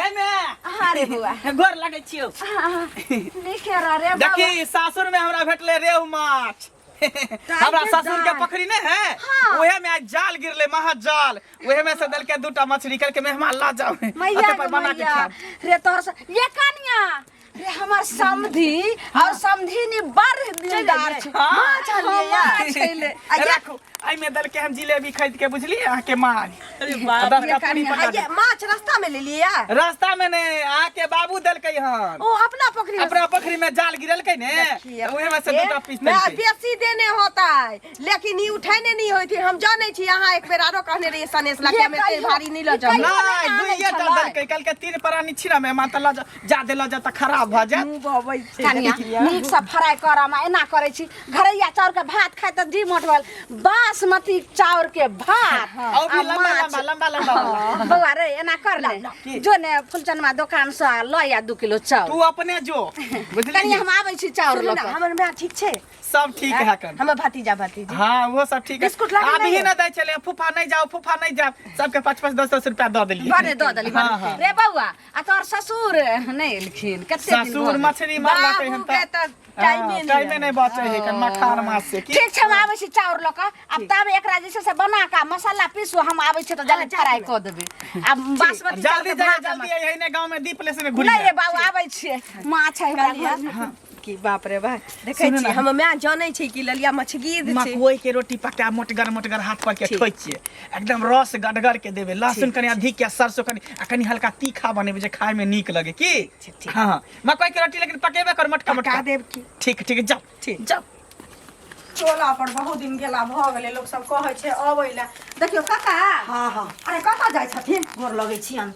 ये मैं अरे बुआ गोर लगे छियो लिखे रे देखी सासुर में हमरा भेटले रेहू माछ हमरा ससुर के पखड़ी नहीं है ओहे में आज जाल गिरले महाजाल ओहे में से दल के दूटा मछली करके मेहमान ला जाओ मैया बना के खा रे तोर ये कनिया रे हमर समधी और समधी ने बड़ दिलदार छ माछ ले रखो आई में दल के हम जिलेबी खरीद के बुझली आ के मार अरे बाप रे कनिया ये माछ रास्ता में ले लिया रास्ता में ने आ के बाबू दल के हन ओ अपना पखड़ी में जाल गिरल के ने ओहे में से दूटा पीस मैं बेसी देने होता है लेकिन ई उठाने नहीं होई थी हम जाने छी यहां एक बेर आरो कहने रे सनेस लाके में ते भारी नहीं ल जा नहीं दुइये टा दल के कल के 3 परानी छिरा में माता ला जा देला जा त खराब भ जा बबै छै कनिया नीक से फ्राई करमा एना करे छी घरैया चाउर के भात खाय त डी मोटवल बासमती चाउर के भात और भी लंबा बउआ रे एना कर ले जो ने फुलचनमा दुकान से ल या 2 किलो चाउर तू अपने जो बुझली कनिया हम आबै छी चाउर ल हमर में ठीक छै सब ठीक है कन हम भतीजा हां वो सब ठीक है बिस्कुट लगा अभी ना दे चले फूफा नहीं जाओ सबके 5-5 10-10 रुपया दे देलिए बने दे देली रे बउआ आ तोर ससुर नहीं लिखिन कते दिन ससुर मछली मारला के हम त टाइम में नहीं बचे है कन मखार मास से ठीक छै हम आबै छी चाउर ल के अब तब एकरा जैसे से बना का मसाला पीसू हम आबै छी त जल्दी फ्राई क देबे अब बासमती जल्दी यही ने गांव में दी प्लेस में घुरी नहीं रे बाबू आबै छी माछ है हमरा की बाप रे बा देखै छी हम मैं जानै छी कि ललिया मछगीर छै मकई के रोटी पका मोटगर हाथ पर के ठोइ छिए एकदम रस गडगर के देबे लहसुन कनी अधिक के सरसों कनी हल्का तीखा बनेबे जे खाए में नीक लगे की हां मकई के रोटी लेकिन पकेबे कर मोटका देब की ठीक जाओ चोला पर बहुत दिन गेला भ गेले लोग सब कहै छै अबैला देखियो काका हां अरे कता जाय छथिन गोर लगै छी हम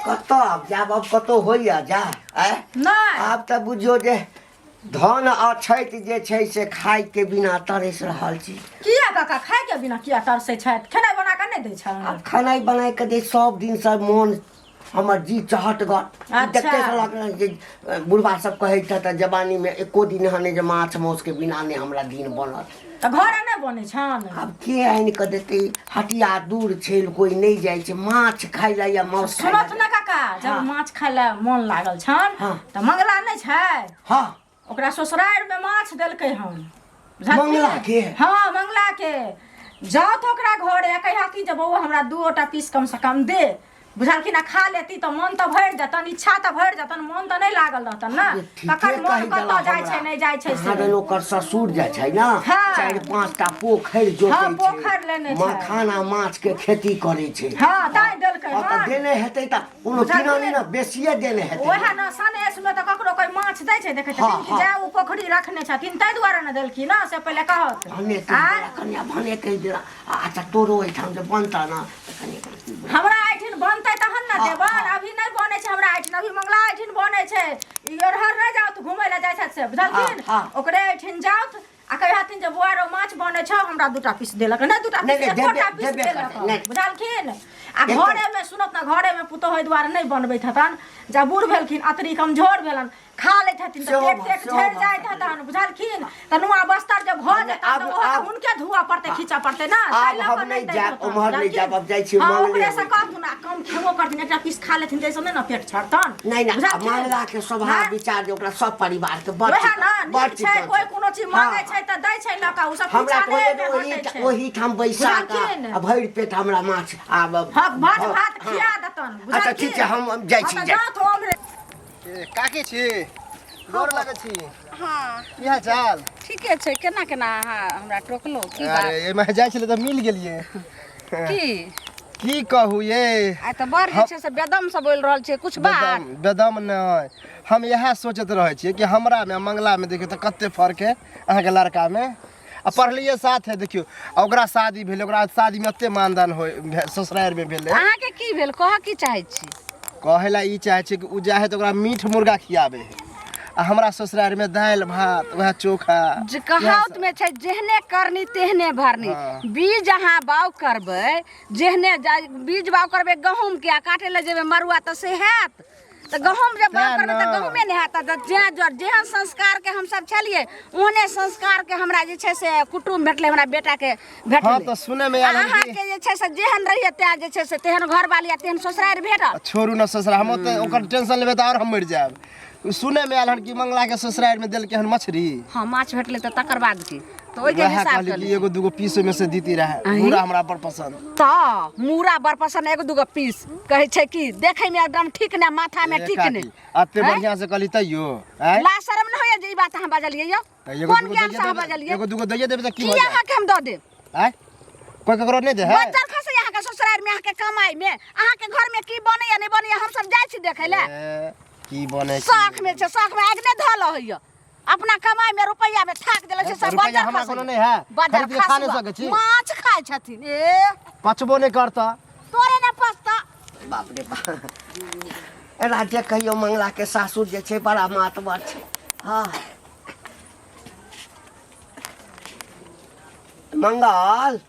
कतो अब जाब अब कतो होइया जा नहीं आप त बुझियो जे धन अछैत जे छै से खाय के बिना तरस रहल छी किया काका खाय के बिना किया तरसै छैत खाना बना के नहीं दै छ अब खाना बना के दे सब दिन से मन हमर जी चाहत ग देखते साला जे बुढ़वा सब कहै छ त जवानी में एको दिन हने जे माछ मौस के बिना ने हमरा दिन बनल त घर नै बनै छन अब के आइन क देते हटिया दूर छै कोई नहीं जाय छै माछ खाय ला या मौस सुनत ना काका जब माछ खाय ला मन लागल छन त मंगला नै छै हां ओकरा ससुराल में माछ देलकै हम मंगला के हां मंगला के जाओ तो ओकरा घरे कहिया कि जे बौआ हमरा 2टा पीस कम से कम दे बुझल कि ना खा लेती तो मन तो भर जतन इच्छा तो भर जतन मन तो नहीं लागल रहतन ना कखन मन कत जाय छै नहीं जाय छै से हां ओकर ससुर जाय छै ना 4-5टा पोखर जोतै छै हां पोखर लेने छै मखाना माछ के खेती करे छै हां ताई देलकै त देने हेतै त कोनो किनानी ना बेसिए देने हेतै ओहा ना सनेस में त ककरो कोई माछ दै छै देखै छथिन कि जे ओ पोखरी रखने छथिन तै दुआरे न देलखिन ना से पहिले कहत भने कन्या भने कहि देला अच्छा तोरो एठाम जे बनता ना हमरा आइठिन बनतै तहन ना देबन अभी नहीं बने छै हमरा आइठिन अभी मंगला आइठिन बने छै ई रहर न जाओ त घुमै ला जाय छै से बुझलखिन ओकरे आइठिन जाओ आ कहि हथिन जे बुआरो माछ बने छ हमरा 2टा पीस देलक नहीं 2टा पीस एकोटा पीस देलक बुझलखिन आ घरे में सुनत ना घरे में पुतो होय द्वारा नहीं बनबैत हतन जा बूढ़ भेलखिन अतरी कमजोर भेलन खा ले हथिन त पेट झड़ जाइत हतन बुझलखिन त नुआ बस्तर जब भ जेतन त उनके धुआ पड़ते खींचा पड़ते ना हम नहीं जाब उमर नहीं जाब अब जाय छी मंगले ओकरे से कहथुन ना कम खेबो करथिन एकटा पीस खा लेथिन तै से ना पेट छड़तन नहीं ना मंगला के स्वभाव विचार जे ओकरा सब परिवार के बड़ छै कोई कोनो चीज मांगे छै त दै छै लका उ सब हमरा कोई ओही ठाम बैसा का भरि पेट हमरा माछ आब भात खिया दतन अच्छा ठीक छै हम जाय छी काकी छी गोर लागै छी हां की हाल चाल ठीके छै केना केना हमरा टोकलो की बात अरे ए मैं जाय छले त मिल गेलिए की कहू ये आ त बड़ जे छै से बेदम से बोल रहल छै कुछ बात बेदम नहीं हम यह सोचत रहे छी कि हमरा में मंगला में देखियो त कते फर्क है अहाँ के लड़का में आ पढ़लिए साथ है देखियो ओकरा शादी भेल ओकरा शादी में एते मानदान हो ससुराल में भेल अहाँ के की भेल कह की चाहे छी कहेला ई चाहे छी कि उ जाहे त ओकरा मीठ मुर्गा खियाबे आ हमरा ससुराल में दाल भात वह चोखा जे कहावत में छै जेहने करनी तेहने भरनी बीज अहाँ बाव करबै जेहने बीज बाव करबै गहूम के आ काटे ले जेबै मरुआ त से हैत तो गहूम जब बाग सएह करबै तऽ ने। गहूमे नहि हैत तऽ जेहन संस्कार के हम सब छलियै ओहने संस्कार के हमरा जे छै से कुटुम्ब भेटलै हमरा बेटा के हाँ भेटलै तो सुने में आयल अहाँ कि के जे छै से जेहन रहिए तें जे छै से तेहन घर वाली आ तेहन ससुरारि भेटत छोड़ू ना ससुरा हम तो ओकर टेंशन लेबे तो और हम मर जाब सुने में आयल हन कि मंगला के ससुरारि में देल के हन मछली हाँ माछ भेटलै तऽ तकर बाद की तो ओहि के वह हिसाब कहली से कि एगो दूगो पीस में से दीती रहे पूरा हमरा पर पसंद तऽ मूरा बड़ पसंद एगो दूगो पीस कहै छै कि देखै में एकदम ठीक ने माथा में ठीक ने अते बढ़िया से कहली तैयो आय ला शरम न होइए जे ई बात अहाँ बजलियै यौ कोन ज्ञान से अहाँ बजलियै एगो दूगो दैये देबे त की की हो जाए अहाँ के हम दऽ देब आय कोई ककरो नहीं दे है बच्चल खसे अहाँ के ससुरारि में अहाँ के कमाई में अहाँ के घर में की बनैया नहीं बनैया हम सब जाइ छी देखै ले की बने शौक में छै शौक में आगि नहि धल होइए अपना कमाई में रुपैया में ठाक देले छै सब रुपैया बच्चल हमरा खसे कोनो नहीं है बच्चल खरीद के खा नहीं सकै छी माछ खाइ छथिन ए पचबो नहीं करता तोरे न पछता बाप रे बाप राज्य कहियो मंगला के सासुर जे छै बड़ा मातबर छै हाँ मंगल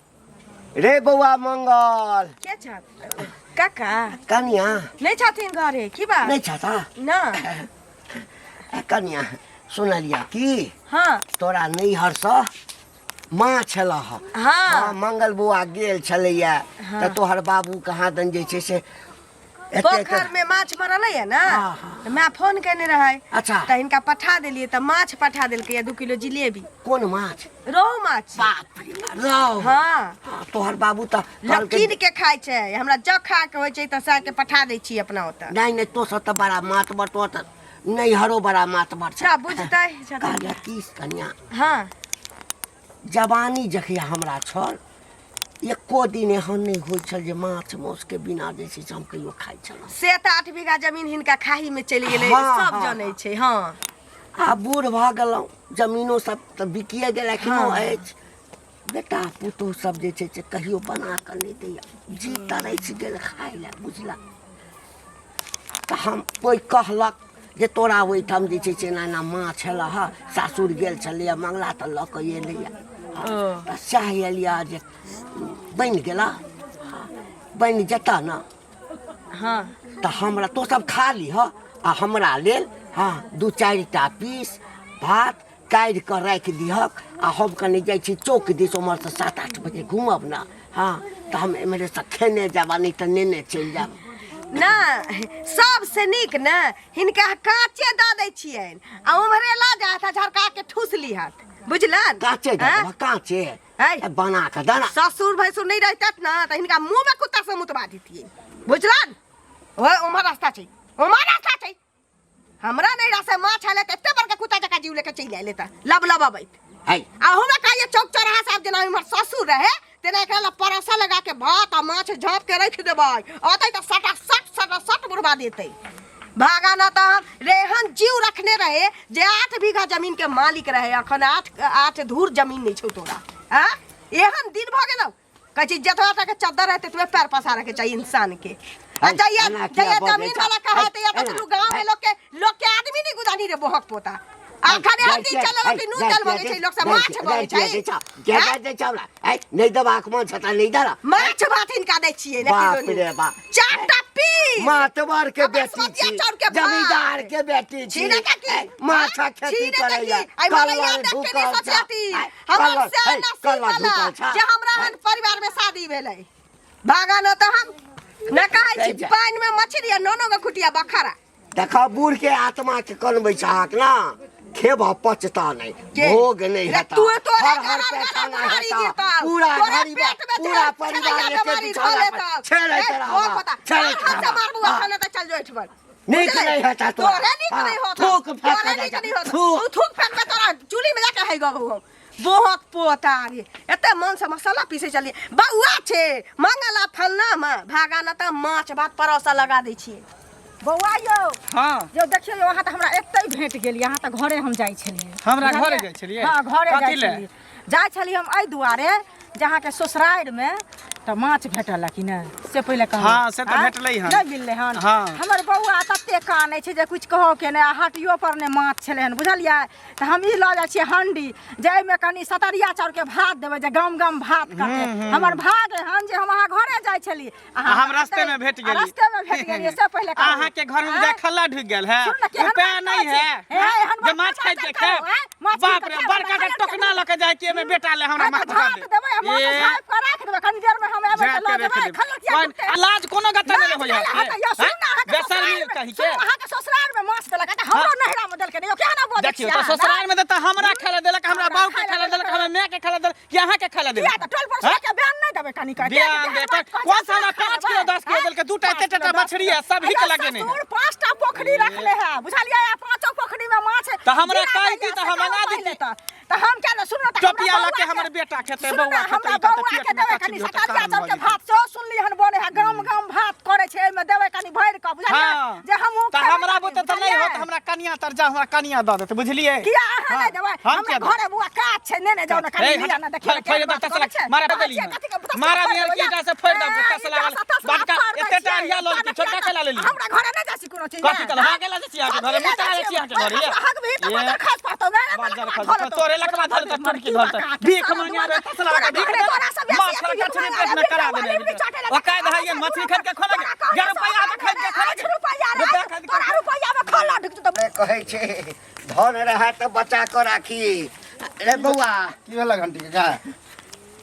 रे बौआ मंगल के छथि काका कनिया नहीं छथिन घरे की बात नहीं छता ना कनिया सुनलिया की हाँ तोरा नैहर से माँ छला हाँ मंगल बौआ गेल छलैया तऽ तोहर बाबू कहाँ दन जे छै से पोखर में माछ मरल है ना हाँ, हाँ। तो मैं फोन करने रहे अच्छा तो इनका पठा दिलिए तो माछ पठा दिल के 2 किलो जिलेबी कोन माछ रोहू माछ बाप रे बाप, रौ हाँ तोहर बाबू तऽ कहलकै कीन के खाय छै हमरा जब खा के होय छै त सा के पठा दै छी अपना ओतऽ नहीं नहीं तो सब तऽ बड़ा मातबर तो तऽ नैहरो बड़ा मातबर छै अच्छा बुझतै कहलिया की कनिया हाँ जवानी जखिया हमरा छल एको दिन एहन नहीं होइ छल जे माछ माउस के बिना जे छै से हम कहियो खाइ छलहुँ से त 8 बीघा जमीन हिनका खाही में चलि गेलै हाँ, सब हाँ। जानै छै हाँ आ बूढ़ भऽ गेलहुँ जमीनो सब तऽ बिकिए गेल किनो अछि बेटा पुतहु सब जे छै से कहियो बना कऽ नहि दैया जी तरसि गेल खाइ लए बुझलक तऽ हम कोइ कहलक जे तोरा ओहिठाम जे छै से एना एना माछ छलऽ ह सासुर गेल छलैया मंगला तऽ लऽ कऽ एलैया तऽ चाह एलिया जे बनि गेला बनि जेता ने हाँ तऽ हमरा तो सब खा लीह आ हमरा लेल हाँ 2-4 टा पीस भात काढ़ि कऽ राखि दिहक आ हम कनि जाइ छी चौक दिस उम्हर से 7-8 बजे घूमब ने हाँ तऽ हम एम्हरे से खेने जायब आ नहि तऽ नेने चलि जायब ना सबसे नीक ना हिनका काचे दऽ दै छियनि आ उम्हरे ला जात झरका के ठूस लिहत बुझलन काचे हाँ? काचे है। बना कऽ देना ससुर भैसुर नहीं रहतत ना तो हिनका मुंह में कुत्ता से मुतवा दीतिए बुझलन ओए उमर रास्ता छै उमर रास्ता छै हमरा नहीं रास्ता माछ आले त एते बड़का कुत्ता जका जीव लेके चलि आले त लब अबैत है आ हमरा कहिए चौक चौराहा साहब जना हमर ससुर रहे तेना एकरा परसा लगा के भात आ माछ झाँप के रख देबै अतै त सट बुढ़वा देतै भागा ना तो हम रेहन जीव रखने रहे जे 8 बीघा जमीन के मालिक रहे अखन 8 धूर जमीन नहीं छौ तोरा हाँ एहन दिन भ गेलौ कहै छी जतवा तक चद्दर रहते तुम्हें पैर पसारे के चाहिए इंसान के आ जइया जमीन वाला कहते या तो गांव में लोग के आदमी नहीं गुदानी रे बोहक पोता आखने हल्दी चलल कि नून चल मगे छै लोग से माछ बनै छै के चावला है नहीं दबाक मन छता नहीं दरा माछ भात हिनका दै छियै ने बाप रे बाप 4 टा पीस मातबर के हमर बेटी सोतिया छी चाउर के भात। जमींदार के बेटी छी छीने का की? माछ खेती छीने का की? करैया आई मलैया देख के नहीं सोचती हमर से नसीब वाला जे हमरा हन परिवार में शादी भेलै भागा न त हम न कहै छी पानी में मछली आ नोनो के खुटिया बखारा देखा बूढ़ के आत्मा के कनबै छाक ना खेबा पचता नहीं भोग नहीं हेता तू तो हर पैसा ना हेता पूरा गरीब पूरा परिवार के बिछाना पर छेड़े तेरा छेड़े से मारबू अखन त चल जो एठबर नीक नहीं हेता तो तोरे नीक नहीं होता थूक फेंक तोरे दे नीक नहीं होता थूक तू थूक फेंक में तोरा चूल्ही में जाके है गो बहुत पोता रे एते मन से मसाला पीसे चलिए बउआ छे मंगला फलना में भागा न त माछ भात परोसा लगा दै छिए बौआ यौ हाँ जो देखियो यहाँ तऽ हमरा एते भेट गेल यहाँ तऽ घरे हम जाइ छलियै हमरा घरे जाइ छलियै हाँ घरे कथी जाइ ले? छलियै हम एहि दुआरे जहाँ के ससुरारि में तऽ माछ भेटल कि नहि से पहिले कहू हाँ, से तऽ भेटलै हन। नहीं मिललै हन हाँ। हमर बौआ तते कानै छै जे कुछ कहो के ने हटियो पर ने माछ छलै हन बुझलियै तऽ हम ई लऽ जाइ छियै हंडी जाहिमे कनि सतरिया चाउर के भात देबै जे गम गम भात करतै हमर भाग हन जे हम अहाँ घरे जाइ छली हम रास्ते में भेट गेली रास्ते में भेट गेली से पहिले अहाँ के घर में खल्ला ढुक गेल है उपाय नहीं है जे माछ खाइ के खाए बाप रे बड़का का टोकना ल के जाय के में बेटा ले हमरा माछ खा दे देबै हम साफ कर राख देबै कनि देर में हम एबै तऽ लऽ देबै खलतिया इलाज कोनो गता नहीं हो जाए बेसरमी कहि के अहाँ के ससुराल में माछ देलक त हमरो नहरा में देलक ने केना बोल देखियो तो ससुराल में त हमरा खाला देलक हमरा बाऊ के खाला देलक हमरा मां के खाला देलक कि अहाँ के खाला देलक या त टोल पर के बयान नहीं देबै कनि का बयान दे कौन सा 5 किलो 10 किलो देलक दूटा एतेटा मछली है सब ही के लगे ने 5टा पोखरी रखले है बुझलियै 5 पोखरी में माछ त हमरा कहि दी त हम मंगा दी त हम क्या न सुनो त टोपिया ला के हमर बेटा खेते बौआ हमरा बौआ के देबै कनि सतरिया चाउर के भात सो सुनली हन बने है गम गम भात करे छै एमे देबै कनि भरि क बुझलियै जे हम त हमरा बुते त नहीं होत हमरा कनिया तरजा हमरा कनिया द देत बुझलियै किया अहाँ नहीं देबै हमरा घरे बुआ काज छै ने जाउ न कनि लिया न देखियो फेर द तसला मारा देली मारा बियर कीटा से फेर द तसला बड़का एतेटा रिया ल के छोटका केला लेली हमरा घरे नहीं जासी कोनो चीज कथि कल हा गेला जसिया के घरे मुता जसिया के घरे हक भी त बदर खास पातो बाजार खा तोरे लकवा धर त टुटकी धर त भीख मांगे रे तसला का भीख माछ का छुरी पेट में करा देने ओ काय धइए मछली खरीद के खोले 11 रुपया में खरीद के खोले रुपया रे तोरा रुपया में खोला ढुक त कहै छै धन रहा त बचा के राखी रे बौआ की भेल घंटी के का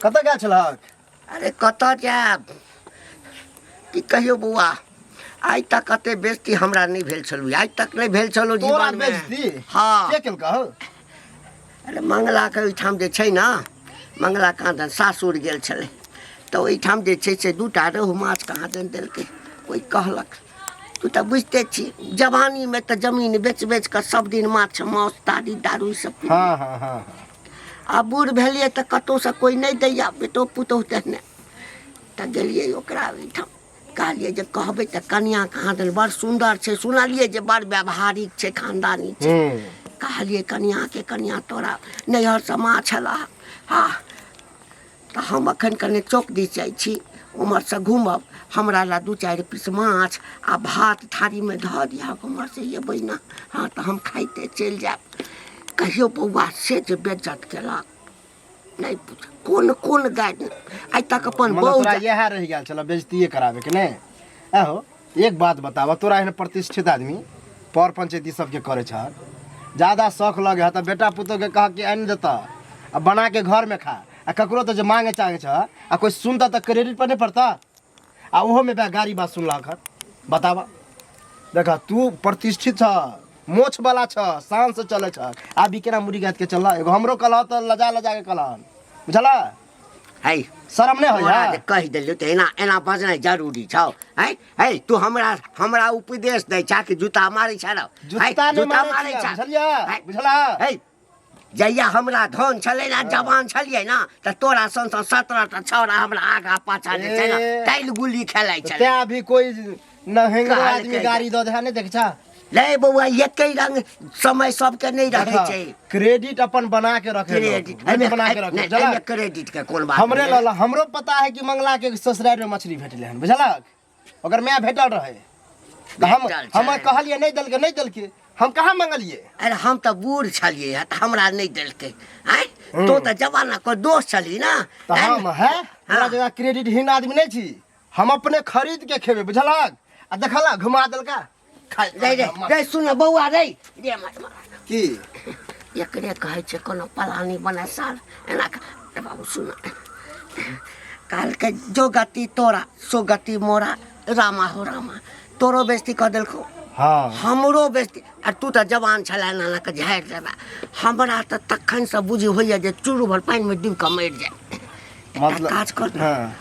कतऽ गेल छलहक अरे कतऽ जाब की कहियो बौआ आइ तक कते बेइज्जती हमरा नहीं भेल छलु आइ तक नहीं भेल छलु तोरा जीवन में बेइज्जती हाँ के केलक हो अरे मंगला के ओइठाम जे छै ना मंगला कहाँ सासुर गेल छलै तऽ ओइठाम जे छै से 2टा रोहु माछ कहाँ दन देलकै कोई कहलक तू तऽ बुझते छी जवानी में तऽ जमीन बेच बेच के सब दिन माछ मांस ताड़ी दारू ई सब हाँ हाँ हाँ आ बूढ़ भेलियै तऽ कतौ से कोई नहीं दैया बेटो पुतोह तेहने तऽ गेलियै ओकरा ओइठाम कहलियै जे कहबै तऽ कनिया कहाँ दन बड़ सुंदर छै सुनलियै जे बड़ व्यवहारिक छै खानदानी छै कहलिए कनिया तोरा नैहर से माँ छला हाँ तो हम अखन कने चौक दिस जाइ छी उमर से घूमब हमरा ला 2-4 पीस माछ आ भात थारी में धऽ दिया उमर से ये बहिना हाँ तो हम खाइते चलि जायब कहियो बौआ से जे बेइज्जत केलक नहीं पूछ कोन कोन गाय आइ तक अपन मतलब बहू तोरा यह रह गेल चलो बेइज्जती करावे के नहीं आहो एक बात बतावा तोरा एहन प्रतिष्ठित आदमी पर पंचायती सबके करे छ ज्यादा शौक लगे है तो बेटा पुतो के कह के आनि देता आ बना के घर में खा आ ककरो तो जे मांगे चाहे छ आ कोई सुनता तो क्रेडिट पर नहीं पड़ता आ ओहो में गाड़ी बात सुनला खर बतावा देखा तू प्रतिष्ठित छ मोछ वाला छ शान से चले छ आ बिकेना मुड़ी गात के चल एगो हमरो कलह तो लजा लजा के कलह बुझला है शरम नहीं होया कह दिलियो तो एना एना बजना जरूरी छौ है तू हमरा उपदेश दै छा कि जूता मारै छ जूता मारै छ बुझला है जैया हमरा धन छलै ना जवान छलियै ना त तोरा सन 17टा छौरा हमरा आगा पाछा जे छै ना टाइल गुल्ली खेलाइ छलै त्या भी कोई नहेंगरो आदमी गाड़ी द दे नहीं देख छा ले बउआ एकै रंग समय सबके नहीं रहे छै क्रेडिट अपन बना के रखे क्रेडिट बना के रखे चला क्रेडिट के कोन बात हमरे लला हमरो पता है कि मंगला के ससुराल में मछली भेटले हन बुझलक अगर मैं भेटल रहे हम कहलिए नहीं दल के हम कहाँ मंगलिए अरे हम तो बूढ़ छलिए त हमरा नहीं देलकै हैं तो त जवाना को दोस्त छली ना तो हम है हमरा जगह क्रेडिट हीन आदमी नहीं छी हम अपने खरीद के खेबे बुझलक आ देखला घुमा देलका रे सुन बउआ रे की एकरे कहै छै कोनो पलानी बना साल एना बाबू सुन काल के जो गति तोरा सो गति मोरा रामा हो रामा तोरो बेइज्जती कर देलको हाँ हमरो बेइज्जती आ तू त जवान छला नाना के झाड़ देबा हमरा त तखन से बुझी होइया जे चूरू भर पानी में डूब के मर जाए मतलब काज कर हाँ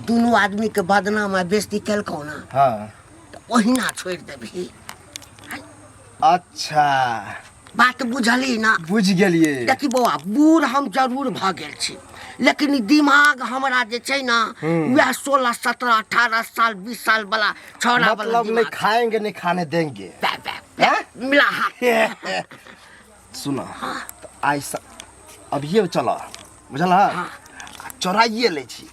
दोनों आदमी के बदनाम आ बेइज्जती केलको ना हाँ ओहिना छोड़ देबही अच्छा बात बुझली ना बुझ गेलिए देखी बौआ बूढ़ हम जरूर भ गेल छी लेकिन दिमाग हमरा जे छै ना वह 16 17 18 साल 20 साल वाला छोरा वाला मतलब नहीं खाएंगे नहीं खाने देंगे मिला हाथ सुना तो ऐसा अब ये चला बुझला चोराइए ले छी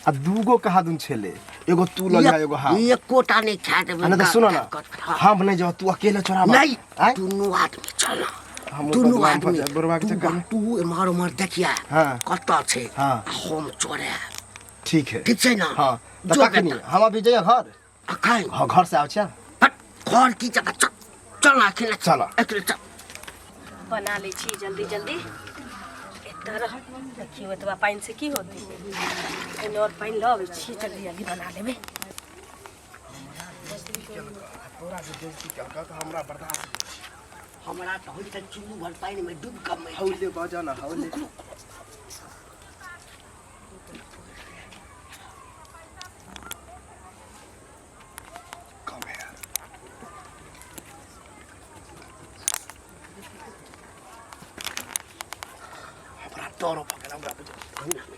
आ दूगो कहा दुन छेले एगो तू लग जा एगो हां एक कोटा नहीं खा देबे नहीं तो सुनो ना हम नहीं जाओ तू अकेले चोराबा नहीं दोनों आदमी चल हम दोनों आदमी बुरबा के चक्कर में तू मारो देखिया हां कत्ता छे हां हम चोरे ठीक है ठीक छै ना हां तो कखनी हम अभी जाइए घर अखाई हां घर से आउ छ घर की जगह चल ना अकेले चल अकेले चल बना ले छी जल्दी जल्दी तरह देखियो एतबा पानी से की होती है और पानी लबे छी जल्दी जल्दी बना लेबे तोरा जे बेइज्जती करका तो हमरा बर्दाश्त हमरा तो होई त चुल्लू भर पानी में डूब कम में हौले बजा ना हौले डरो पकेला हमरा बुझ घर में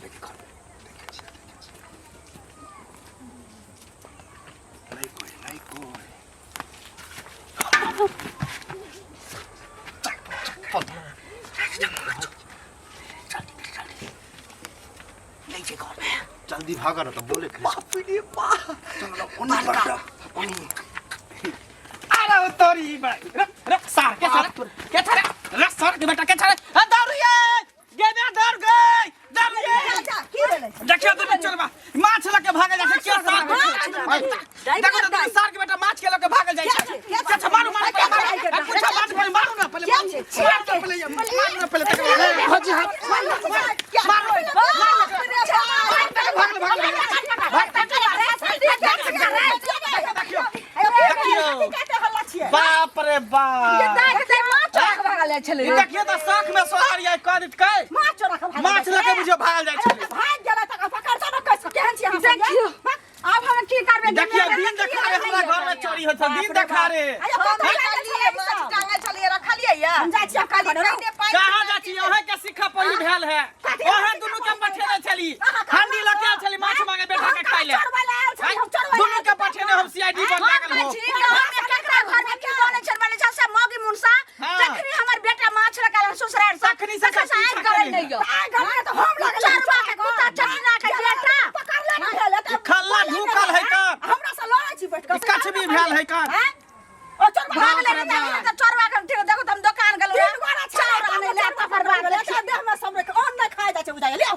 देखे नहीं कोई जल्दी भागा ना तो बोले बाप रे बाप चलो उन्हीं पर अरे तोरी भाई रे सार के थारे रे सार के बेटा के थारे दारू ये गे ना दारू ये की भेलै देखियो तो चलबा माछ लके भागे जाय छै के सार देखो तो सार के बेटा माछ के लके भागे जाय छै अच्छा मारू पूछा माछ पर मारू ना पहले मारू ना पहले हाजी बाप रे बाप देखियो तो साख में सोहार ये कदित कै माछ लके बुझियो भागल जाय छै अब हम की करबे देखियो दिन देखा रे हमरा घर में चोरी होत दिन देखा रे हम जाइ छी कहां जा छी ओहे के सिक्का पड़ी भेल है ओहे दुनु के पठेने छली हंडी लके छली माछ मांगे बेटा के खाइ ले दुनु के पठेने हम सीआईडी पर लागल हो तखनी हमर बेटा माछ रखल ससुरार से तखनी से साइड करे दैयो तो हम लगल चरवा के कुत्ता चटना के बेटा पकड़ ले खल्ला ढूकल है का हमरा से लड़ै छी बैठ के कछ भी भेल है का ओ चरवा भाग ले तो चरवा के देखो तुम दुकान गेलो चाउर आने ले पकड़वा गेलो देह में सब ओन न खाय जा छै बुझाय ले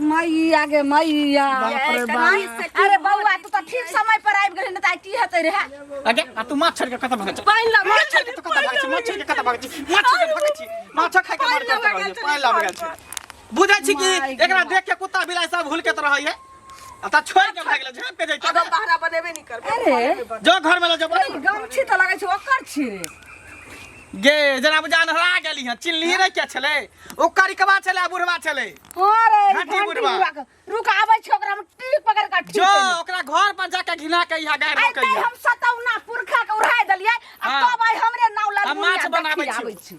मैया गे मैया अरे बौआ तू तो ठीक समय पर आबि गेली न त की हेतै रे अगे आ तू माछ छोड़ के कत भागै छ पाइन ला माछ छोड़ के कत भागै छ माछ छोड़ के कत भागै छ माछ छोड़ के भागै छी माछ खाय के मार के भागै छ पाइन ला भागै छ बुझै छी कि एकरा देख के कुत्ता बिलाइ सब हुलकत रहै है आता छोड़ के भाग गेल झाप के जाय अगर बहरा बनेबे नहीं करबे अरे जो घर में ल जो गमछी त लगै छै ओकर छी रे गे जना बुझान हरा गेली है चिल्ली रे के छले ओकर कबा छले बुढ़वा छले अरे घाटी बुढ़वा रुक आबै छै ओकरा हम टीक पकड़ के ठीक जो ओकरा घर पर जाके घिना के यहाँ गाड़ आई रखै हम सतौना पुरखा के उड़ाय देलियै आ तब आई हमरे नाव लाल हम माछ बनाबै छी